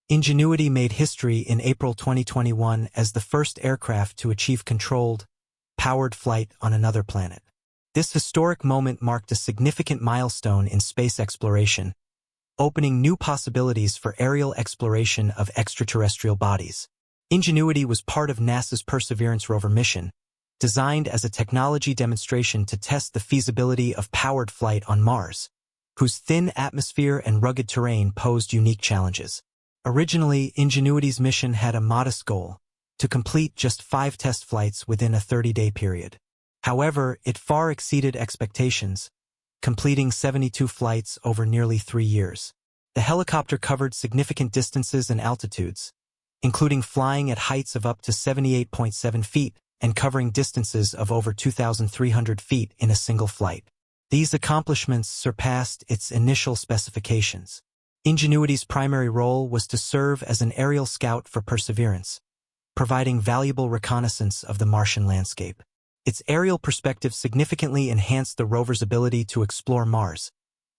Ingenuity made history in April 2021 as the first aircraft to achieve controlled, powered flight on another planet. This historic moment marked a significant milestone in space exploration, opening new possibilities for aerial exploration of extraterrestrial bodies. Ingenuity was part of NASA's Perseverance rover mission, designed as a technology demonstration to test the feasibility of powered flight on Mars, whose thin atmosphere and rugged terrain posed unique challenges. Originally, Ingenuity's mission had a modest goal: to complete just 5 test flights within a 30-day period. However, it far exceeded expectations, completing 72 flights over nearly 3 years. The helicopter covered significant distances and altitudes, including flying at heights of up to 78.7 feet and covering distances of over 2,300 feet in a single flight. These accomplishments surpassed its initial specifications. Ingenuity's primary role was to serve as an aerial scout for Perseverance, providing valuable reconnaissance of the Martian landscape. Its aerial perspective significantly enhanced the rover's ability to explore Mars,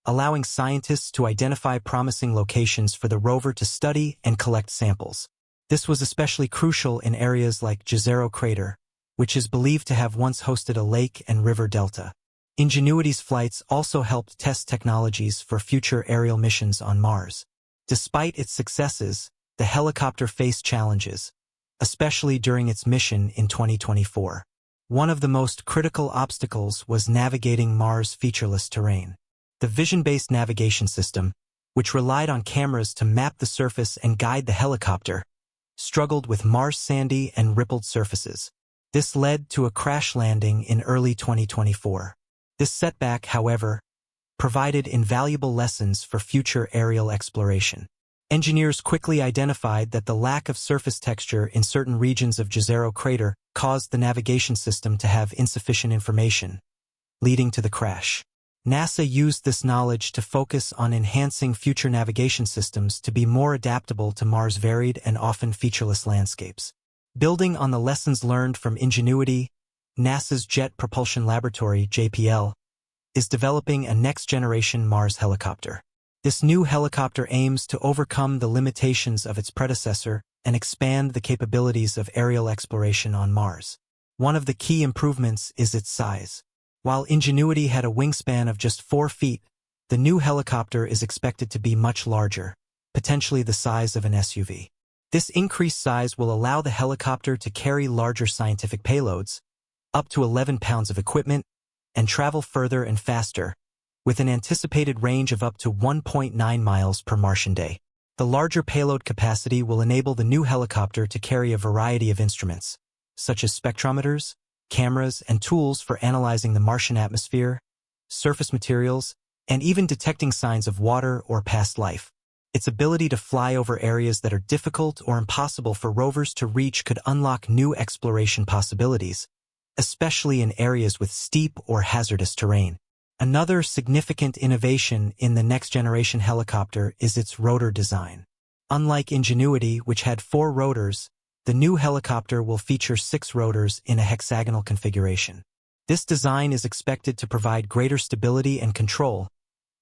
allowing scientists to identify promising locations for the rover to study and collect samples. This was especially crucial in areas like Jezero Crater, which is believed to have once hosted a lake and river delta. Ingenuity's flights also helped test technologies for future aerial missions on Mars. Despite its successes, the helicopter faced challenges, especially during its mission in 2024. One of the most critical obstacles was navigating Mars' featureless terrain. The vision-based navigation system, which relied on cameras to map the surface and guide the helicopter, struggled with Mars' sandy and rippled surfaces. This led to a crash landing in early 2024. This setback, however, provided invaluable lessons for future aerial exploration. Engineers quickly identified that the lack of surface texture in certain regions of Jezero Crater caused the navigation system to have insufficient information, leading to the crash. NASA used this knowledge to focus on enhancing future navigation systems to be more adaptable to Mars' varied and often featureless landscapes. Building on the lessons learned from Ingenuity, NASA's Jet Propulsion Laboratory, JPL, is developing a next-generation Mars helicopter. This new helicopter aims to overcome the limitations of its predecessor and expand the capabilities of aerial exploration on Mars. One of the key improvements is its size. While Ingenuity had a wingspan of just 4 feet, the new helicopter is expected to be much larger, potentially the size of an SUV. This increased size will allow the helicopter to carry larger scientific payloads, up to 11 pounds of equipment, and travel further and faster, with an anticipated range of up to 1.9 miles per Martian day. The larger payload capacity will enable the new helicopter to carry a variety of instruments, such as spectrometers, cameras, and tools for analyzing the Martian atmosphere, surface materials, and even detecting signs of water or past life. Its ability to fly over areas that are difficult or impossible for rovers to reach could unlock new exploration possibilities, especially in areas with steep or hazardous terrain. Another significant innovation in the next-generation helicopter is its rotor design. Unlike Ingenuity, which had 4 rotors, the new helicopter will feature 6 rotors in a hexagonal configuration. This design is expected to provide greater stability and control,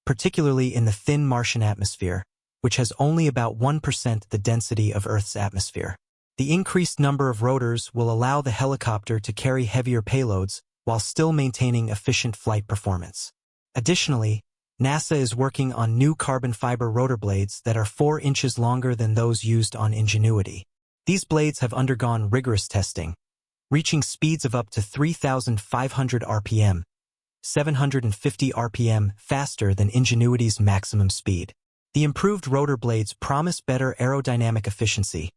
particularly in the thin Martian atmosphere, which has only about 1% the density of Earth's atmosphere. The increased number of rotors will allow the helicopter to carry heavier payloads while still maintaining efficient flight performance. Additionally, NASA is working on new carbon fiber rotor blades that are 4 inches longer than those used on Ingenuity. These blades have undergone rigorous testing, reaching speeds of up to 3,500 RPM, 750 RPM faster than Ingenuity's maximum speed. The improved rotor blades promise better aerodynamic efficiency,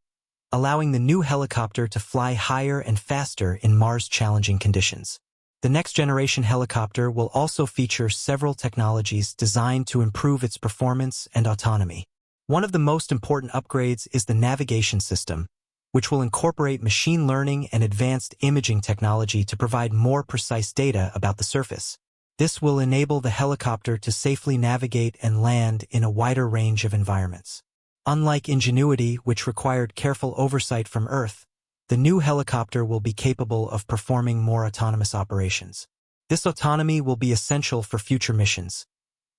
allowing the new helicopter to fly higher and faster in Mars' challenging conditions. The next-generation helicopter will also feature several technologies designed to improve its performance and autonomy. One of the most important upgrades is the navigation system, which will incorporate machine learning and advanced imaging technology to provide more precise data about the surface. This will enable the helicopter to safely navigate and land in a wider range of environments. Unlike Ingenuity, which required careful oversight from Earth, the new helicopter will be capable of performing more autonomous operations. This autonomy will be essential for future missions,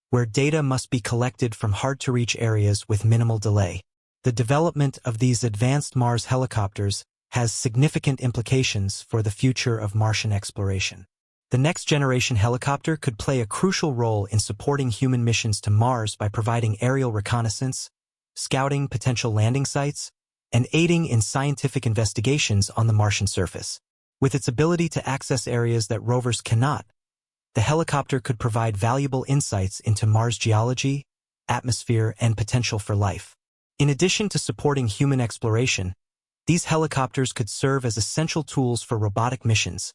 where data must be collected from hard-to-reach areas with minimal delay. The development of these advanced Mars helicopters has significant implications for the future of Martian exploration. The next-generation helicopter could play a crucial role in supporting human missions to Mars by providing aerial reconnaissance, scouting potential landing sites, and aiding in scientific investigations on the Martian surface. With its ability to access areas that rovers cannot, the helicopter could provide valuable insights into Mars geology, atmosphere, and potential for life. In addition to supporting human exploration, these helicopters could serve as essential tools for robotic missions,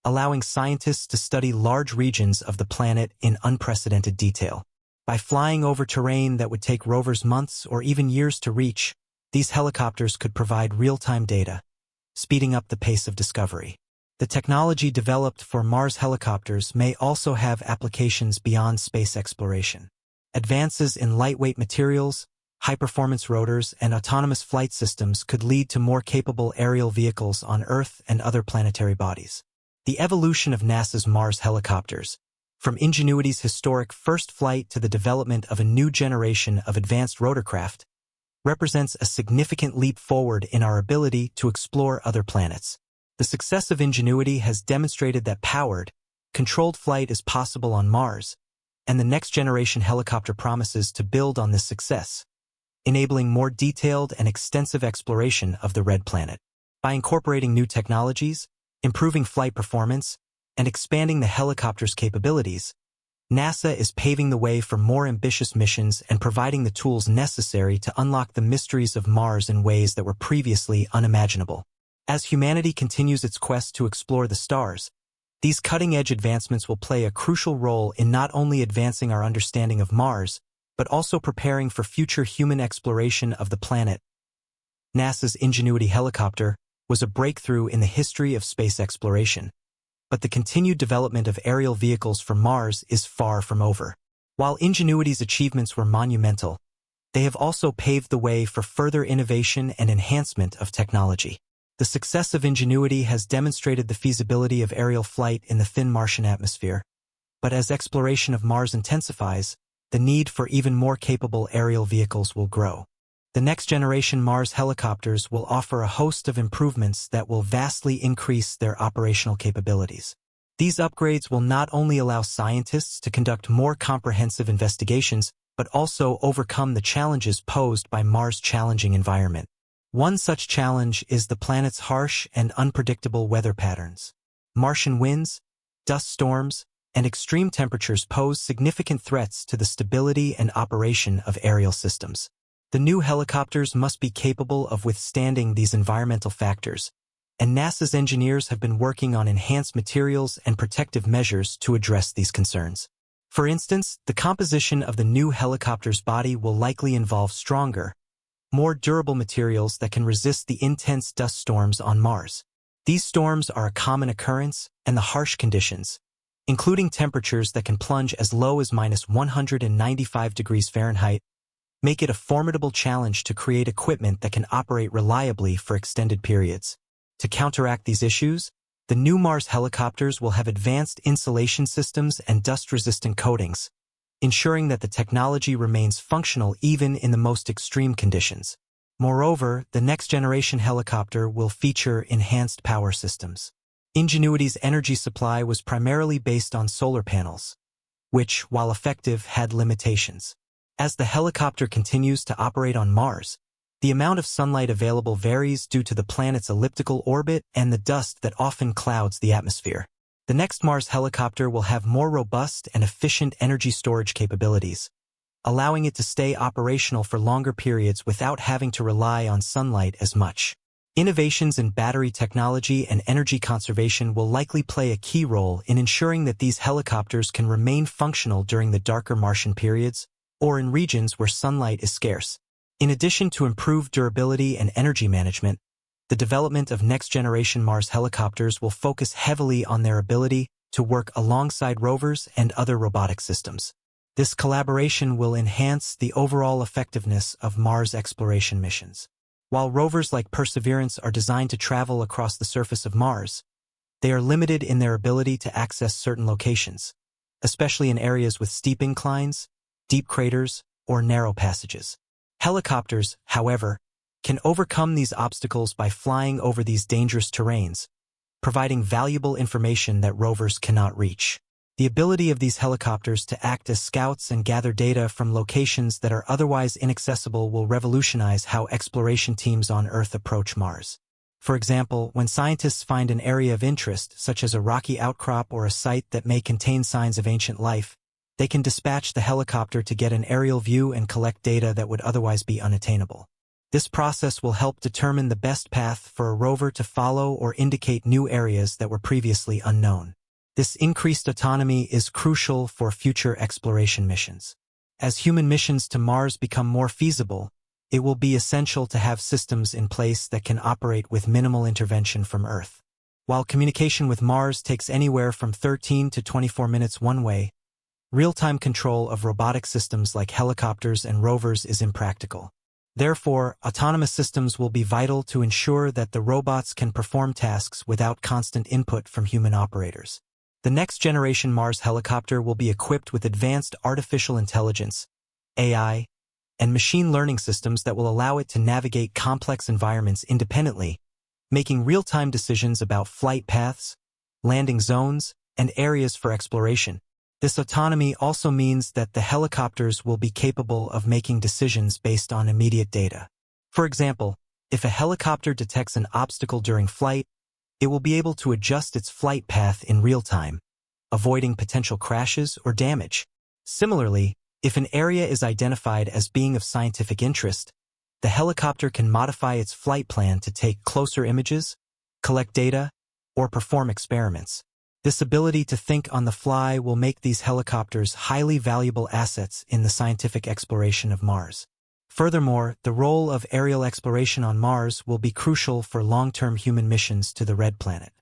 allowing scientists to study large regions of the planet in unprecedented detail. By flying over terrain that would take rovers months or even years to reach, these helicopters could provide real-time data, speeding up the pace of discovery. The technology developed for Mars helicopters may also have applications beyond space exploration. Advances in lightweight materials, high-performance rotors, and autonomous flight systems could lead to more capable aerial vehicles on Earth and other planetary bodies. The evolution of NASA's Mars helicopters, from Ingenuity's historic first flight to the development of a new generation of advanced rotorcraft, represents a significant leap forward in our ability to explore other planets. The success of Ingenuity has demonstrated that powered, controlled flight is possible on Mars, and the next-generation helicopter promises to build on this success, enabling more detailed and extensive exploration of the Red Planet. By incorporating new technologies, improving flight performance, and expanding the helicopter's capabilities, NASA is paving the way for more ambitious missions and providing the tools necessary to unlock the mysteries of Mars in ways that were previously unimaginable. As humanity continues its quest to explore the stars, these cutting-edge advancements will play a crucial role in not only advancing our understanding of Mars, but also preparing for future human exploration of the planet. NASA's Ingenuity helicopter was a breakthrough in the history of space exploration, but the continued development of aerial vehicles for Mars is far from over. While Ingenuity's achievements were monumental, they have also paved the way for further innovation and enhancement of technology. The success of Ingenuity has demonstrated the feasibility of aerial flight in the thin Martian atmosphere, but as exploration of Mars intensifies, the need for even more capable aerial vehicles will grow. The next-generation Mars helicopters will offer a host of improvements that will vastly increase their operational capabilities. These upgrades will not only allow scientists to conduct more comprehensive investigations, but also overcome the challenges posed by Mars' challenging environment. One such challenge is the planet's harsh and unpredictable weather patterns. Martian winds, dust storms, and extreme temperatures pose significant threats to the stability and operation of aerial systems. The new helicopters must be capable of withstanding these environmental factors, and NASA's engineers have been working on enhanced materials and protective measures to address these concerns. For instance, the composition of the new helicopter's body will likely involve stronger, more durable materials that can resist the intense dust storms on Mars. These storms are a common occurrence, and the harsh conditions, including temperatures that can plunge as low as -195 degrees Fahrenheit, make it a formidable challenge to create equipment that can operate reliably for extended periods. To counteract these issues, the new Mars helicopters will have advanced insulation systems and dust-resistant coatings, ensuring that the technology remains functional even in the most extreme conditions. Moreover, the next-generation helicopter will feature enhanced power systems. Ingenuity's energy supply was primarily based on solar panels, which, while effective, had limitations. As the helicopter continues to operate on Mars, the amount of sunlight available varies due to the planet's elliptical orbit and the dust that often clouds the atmosphere. The next Mars helicopter will have more robust and efficient energy storage capabilities, allowing it to stay operational for longer periods without having to rely on sunlight as much. Innovations in battery technology and energy conservation will likely play a key role in ensuring that these helicopters can remain functional during the darker Martian periods or in regions where sunlight is scarce. In addition to improved durability and energy management, the development of next-generation Mars helicopters will focus heavily on their ability to work alongside rovers and other robotic systems. This collaboration will enhance the overall effectiveness of Mars exploration missions. While rovers like Perseverance are designed to travel across the surface of Mars, they are limited in their ability to access certain locations, especially in areas with steep inclines, deep craters, or narrow passages. Helicopters, however, can overcome these obstacles by flying over these dangerous terrains, providing valuable information that rovers cannot reach. The ability of these helicopters to act as scouts and gather data from locations that are otherwise inaccessible will revolutionize how exploration teams on Earth approach Mars. For example, when scientists find an area of interest, such as a rocky outcrop or a site that may contain signs of ancient life, they can dispatch the helicopter to get an aerial view and collect data that would otherwise be unattainable. This process will help determine the best path for a rover to follow or indicate new areas that were previously unknown. This increased autonomy is crucial for future exploration missions. As human missions to Mars become more feasible, it will be essential to have systems in place that can operate with minimal intervention from Earth. While communication with Mars takes anywhere from 13 to 24 minutes one way, real-time control of robotic systems like helicopters and rovers is impractical. Therefore, autonomous systems will be vital to ensure that the robots can perform tasks without constant input from human operators. The next-generation Mars helicopter will be equipped with advanced artificial intelligence, AI, and machine learning systems that will allow it to navigate complex environments independently, making real-time decisions about flight paths, landing zones, and areas for exploration. This autonomy also means that the helicopters will be capable of making decisions based on immediate data. For example, if a helicopter detects an obstacle during flight, it will be able to adjust its flight path in real time, avoiding potential crashes or damage. Similarly, if an area is identified as being of scientific interest, the helicopter can modify its flight plan to take closer images, collect data, or perform experiments. This ability to think on the fly will make these helicopters highly valuable assets in the scientific exploration of Mars. Furthermore, the role of aerial exploration on Mars will be crucial for long-term human missions to the Red Planet.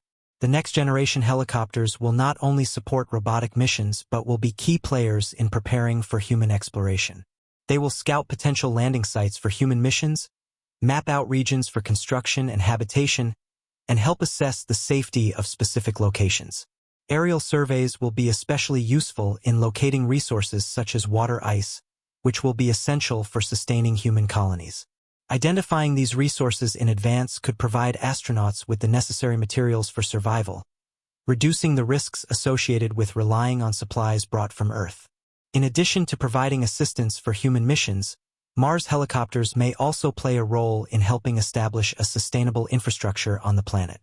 The next-generation helicopters will not only support robotic missions but will be key players in preparing for human exploration. They will scout potential landing sites for human missions, map out regions for construction and habitation, and help assess the safety of specific locations. Aerial surveys will be especially useful in locating resources such as water ice, which will be essential for sustaining human colonies. Identifying these resources in advance could provide astronauts with the necessary materials for survival, reducing the risks associated with relying on supplies brought from Earth. In addition to providing assistance for human missions, Mars helicopters may also play a role in helping establish a sustainable infrastructure on the planet.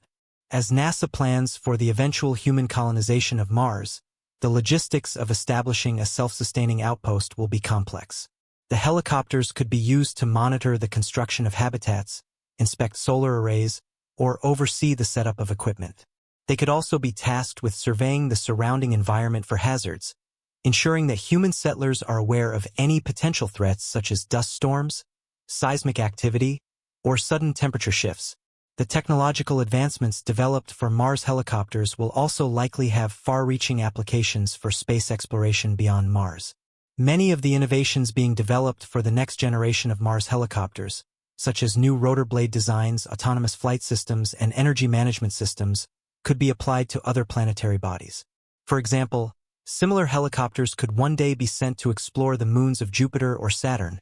As NASA plans for the eventual human colonization of Mars, the logistics of establishing a self-sustaining outpost will be complex. The helicopters could be used to monitor the construction of habitats, inspect solar arrays, or oversee the setup of equipment. They could also be tasked with surveying the surrounding environment for hazards, ensuring that human settlers are aware of any potential threats such as dust storms, seismic activity, or sudden temperature shifts. The technological advancements developed for Mars helicopters will also likely have far-reaching applications for space exploration beyond Mars. Many of the innovations being developed for the next generation of Mars helicopters, such as new rotor blade designs, autonomous flight systems, and energy management systems, could be applied to other planetary bodies. For example, similar helicopters could one day be sent to explore the moons of Jupiter or Saturn,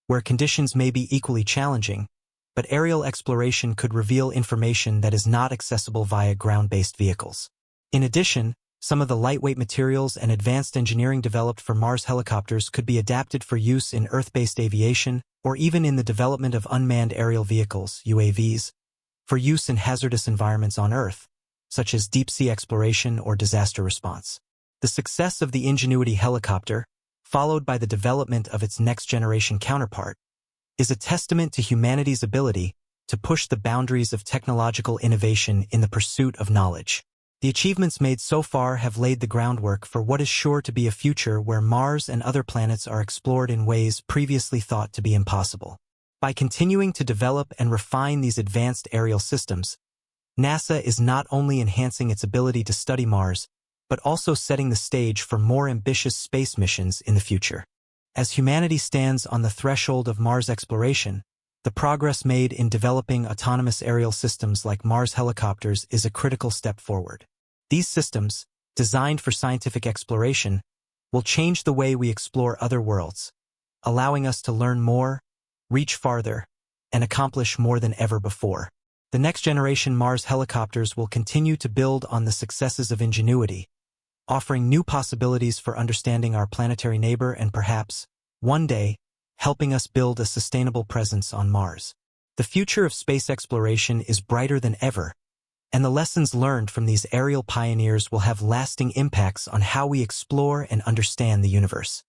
where conditions may be equally challenging, but aerial exploration could reveal information that is not accessible via ground-based vehicles. In addition, some of the lightweight materials and advanced engineering developed for Mars helicopters could be adapted for use in Earth-based aviation or even in the development of unmanned aerial vehicles, UAVs, for use in hazardous environments on Earth, such as deep-sea exploration or disaster response. The success of the Ingenuity helicopter, followed by the development of its next-generation counterpart, is a testament to humanity's ability to push the boundaries of technological innovation in the pursuit of knowledge. The achievements made so far have laid the groundwork for what is sure to be a future where Mars and other planets are explored in ways previously thought to be impossible. By continuing to develop and refine these advanced aerial systems, NASA is not only enhancing its ability to study Mars, but also setting the stage for more ambitious space missions in the future. As humanity stands on the threshold of Mars exploration, the progress made in developing autonomous aerial systems like Mars helicopters is a critical step forward. These systems, designed for scientific exploration, will change the way we explore other worlds, allowing us to learn more, reach farther, and accomplish more than ever before. The next generation Mars helicopters will continue to build on the successes of Ingenuity, offering new possibilities for understanding our planetary neighbor and perhaps, one day, helping us build a sustainable presence on Mars. The future of space exploration is brighter than ever, and the lessons learned from these aerial pioneers will have lasting impacts on how we explore and understand the universe.